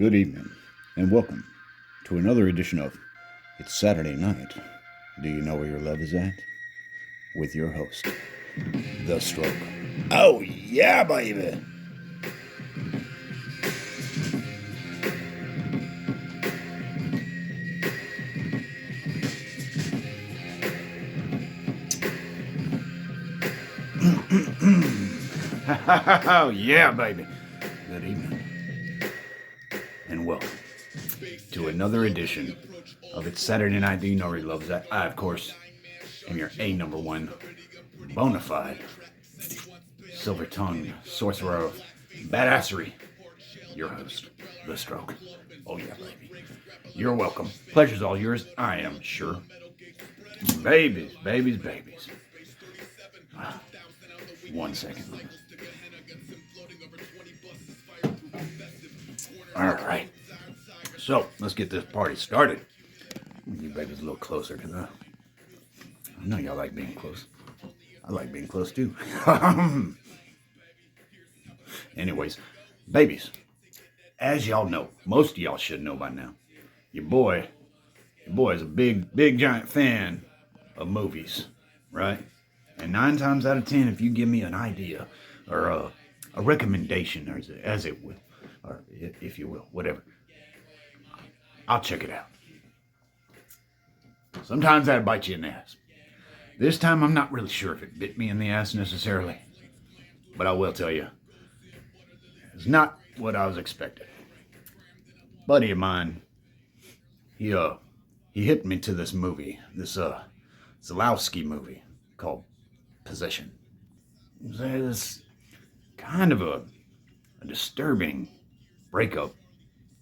Good evening, and welcome to another edition of It's Saturday Night. Do you know where your love is at? With your host, The Stroke. Oh, yeah, baby! Oh, yeah, baby. Good evening, and welcome to another edition of It's Saturday Night. Do you know where he loves that? I, of course, am your number one bona fide silver tongued sorcerer of badassery, your host, The Stroke. Oh, yeah, baby. You're welcome. Pleasure's all yours, I am sure. Babies, babies, babies. One second. All right. So, let's get this party started. You babies a little closer, because I know y'all like being close. I like being close, too. Anyways, babies, as y'all know, most of y'all should know by now, your boy is a big, giant fan of movies, right? And 9 times out of 10, if you give me an idea or a recommendation, or as it will, or if you will, whatever, I'll check it out. Sometimes that'll bite you in the ass. This time, I'm not really sure if it bit me in the ass necessarily, but I will tell you, it's not what I was expecting. Buddy of mine, he hit me to this movie, this Zalowski movie called Possession. It's kind of a disturbing breakup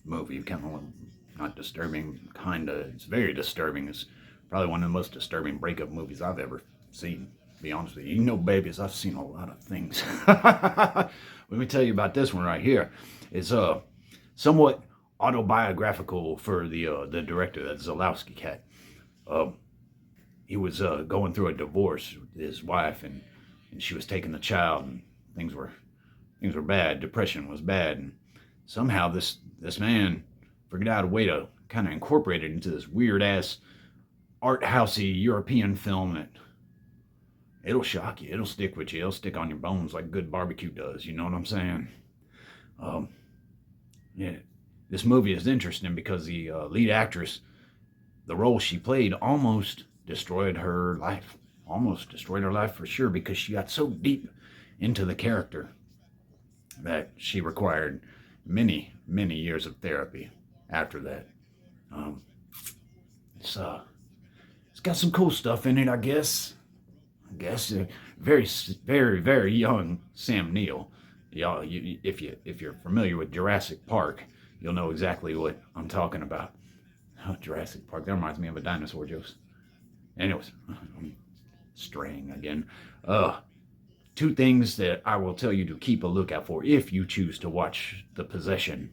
movie. Kind of, not disturbing, kind of. It's very disturbing. It's probably one of the most disturbing breakup movies I've ever seen. To be honest with you, babies, I've seen a lot of things. Let me tell you about this one right here. It's somewhat autobiographical for the director, that Zalowski cat. He was going through a divorce with his wife, and she was taking the child, and things were bad. Depression was bad, and somehow this man figured out a way to kind of incorporate it into this weird ass art housey European film that it'll shock you, it'll stick with you, it'll stick on your bones like good barbecue does. You know what I'm saying? Yeah, this movie is interesting because the lead actress, the role she played, almost destroyed her life. Almost destroyed her life for sure, because she got so deep into the character that she required many years of therapy after that. It's got some cool stuff in it, I guess. Very young Sam Neill. Y'all, if you're familiar with Jurassic Park, you'll know exactly what I'm talking about. Oh, Jurassic Park. That reminds me of a dinosaur joke. Anyways, I'm straying again. 2 things that I will tell you to keep a lookout for if you choose to watch The Possession.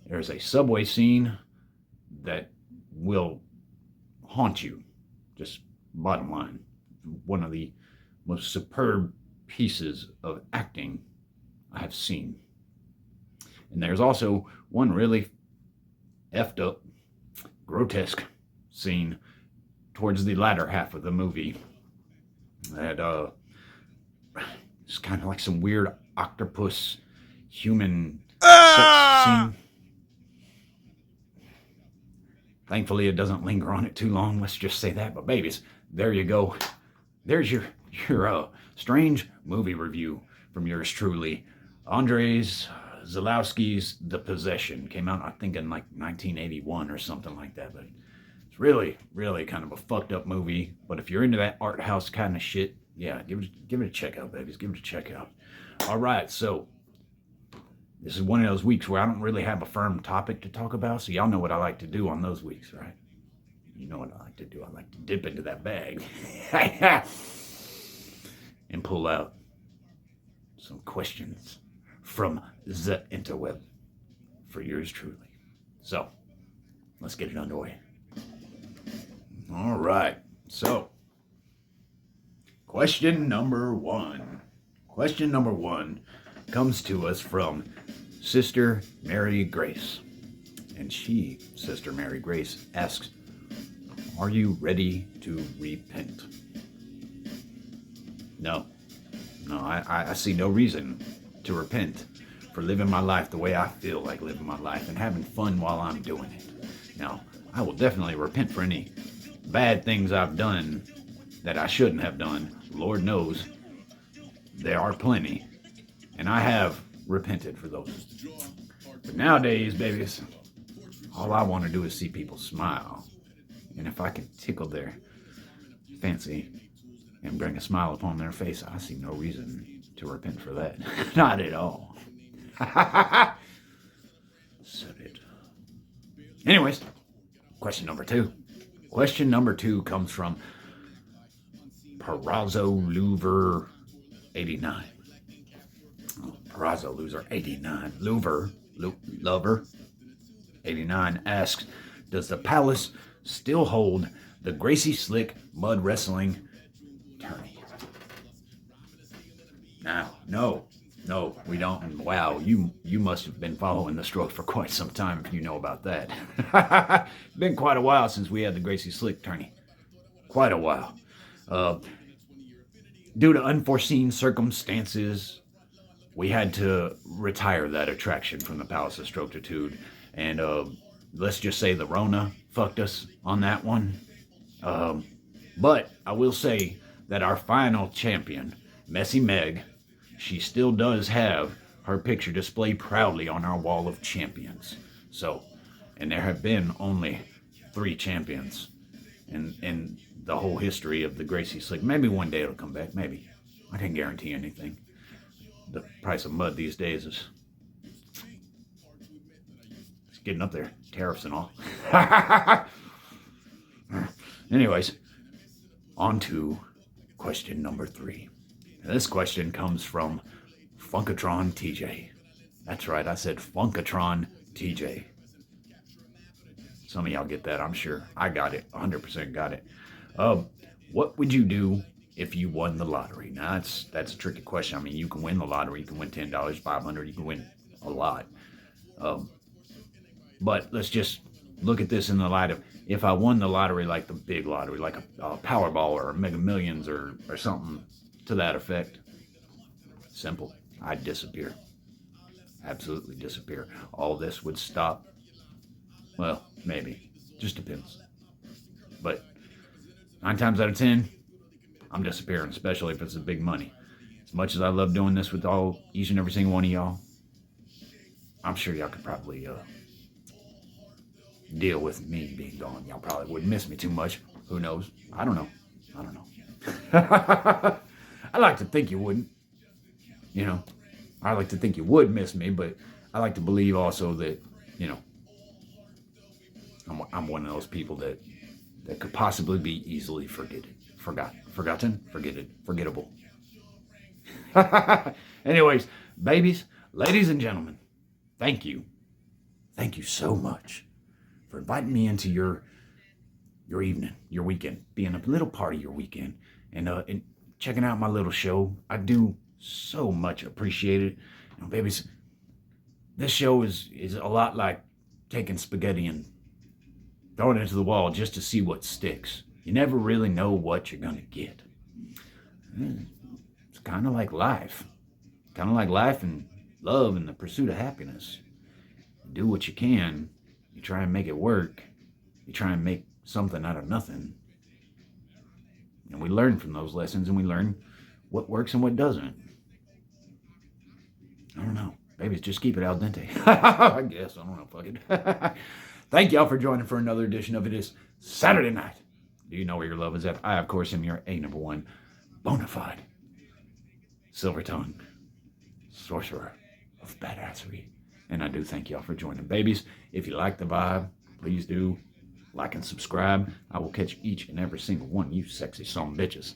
There's a subway scene that will haunt you. Just bottom line. One of the most superb pieces of acting I have seen. And there's also one really effed up, grotesque scene towards the latter half of the movie that it's kind of like some weird octopus human sex scene. Thankfully, it doesn't linger on it too long. Let's just say that. But babies, there you go. There's your strange movie review from yours truly. Andrzej Zalowski's The Possession came out, I think, in like 1981 or something like that. But it's really kind of a fucked up movie. But if you're into that art house kind of shit, yeah, give it a check out, babies. Give it a check out. All right, so this is one of those weeks where I don't really have a firm topic to talk about, so y'all know what I like to do on those weeks, right? You know what I like to do. I like to dip into that bag and pull out some questions from the interweb for yours truly. So, let's get it underway. All right, so question number one comes to us from Sister Mary Grace. And she, Sister Mary Grace, asks, are you ready to repent? No. No, I see no reason to repent for living my life the way I feel like living my life and having fun while I'm doing it. Now, I will definitely repent for any bad things I've done that I shouldn't have done. Lord knows there are plenty. And I have repented for those. But nowadays, babies, all I want to do is see people smile. And if I can tickle their fancy and bring a smile upon their face, I see no reason to repent for that. Not at all. Said it. Anyways, question number 2. Question number 2 comes from Perazzo Louver 89. Perazzo Loser 89. Lover 89 asks, does the palace still hold the Gracie Slick mud wrestling tourney? Now, no, we don't. And wow, you must have been following the stroke for quite some time if you know about that. It's been quite a while since we had the Gracie Slick tourney. Quite a while. Due to unforeseen circumstances, we had to retire that attraction from the Palace of Strokitude. And let's just say the Rona fucked us on that one. But I will say that our final champion, Messy Meg, she still does have her picture displayed proudly on our wall of champions. So, and there have been only 3 champions in the whole history of the Gracie Slick. Maybe one day it'll come back, maybe. I can't guarantee anything. The price of mud these days is it's getting up there. Tariffs and all. Anyways, on to question number 3. This question comes from Funkatron TJ. That's right, I said Funkatron TJ. Some of y'all get that, I'm sure. I got it, 100% got it. What would you do if you won the lottery? Now, that's a tricky question. I mean, you can win the lottery. You can win $10, $500. You can win a lot. But let's just look at this in the light of, if I won the lottery, like the big lottery, like a Powerball or a Mega Millions or something to that effect. Simple. I'd disappear. Absolutely disappear. All this would stop. Well, maybe. Just depends. But 9 times out of 10, I'm disappearing, especially if it's the big money. As much as I love doing this with each and every single one of y'all, I'm sure y'all could probably deal with me being gone. Y'all probably wouldn't miss me too much. Who knows? I don't know. I like to think you wouldn't. You know, I like to think you would miss me, but I like to believe also that, you know, I'm one of those people that could possibly be easily forgotten, forgettable. Anyways, babies, ladies and gentlemen, thank you. Thank you so much for inviting me into your evening, your weekend, being a little part of your weekend, and checking out my little show. I do so much appreciate it. You know, babies, this show is a lot like taking spaghetti and throwing it into the wall just to see what sticks. You never really know what you're gonna get. It's kind of like life. Kind of like life and love and the pursuit of happiness. You do what you can. You try and make it work. You try and make something out of nothing. And we learn from those lessons, and we learn what works and what doesn't. I don't know. Babies, just keep it al dente. I guess. I don't know. Fuck it. Thank y'all for joining for another edition of It Is Saturday Night. Do you know where your love is at? I, of course, am your #1 bona fide silver tongue sorcerer of badassery. And I do thank y'all for joining. Babies, if you like the vibe, please do like and subscribe. I will catch each and every single one of you sexy son bitches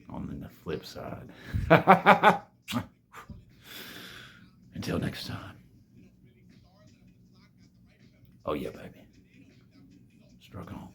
on the flip side. Until next time. Oh yeah, baby. Struck on.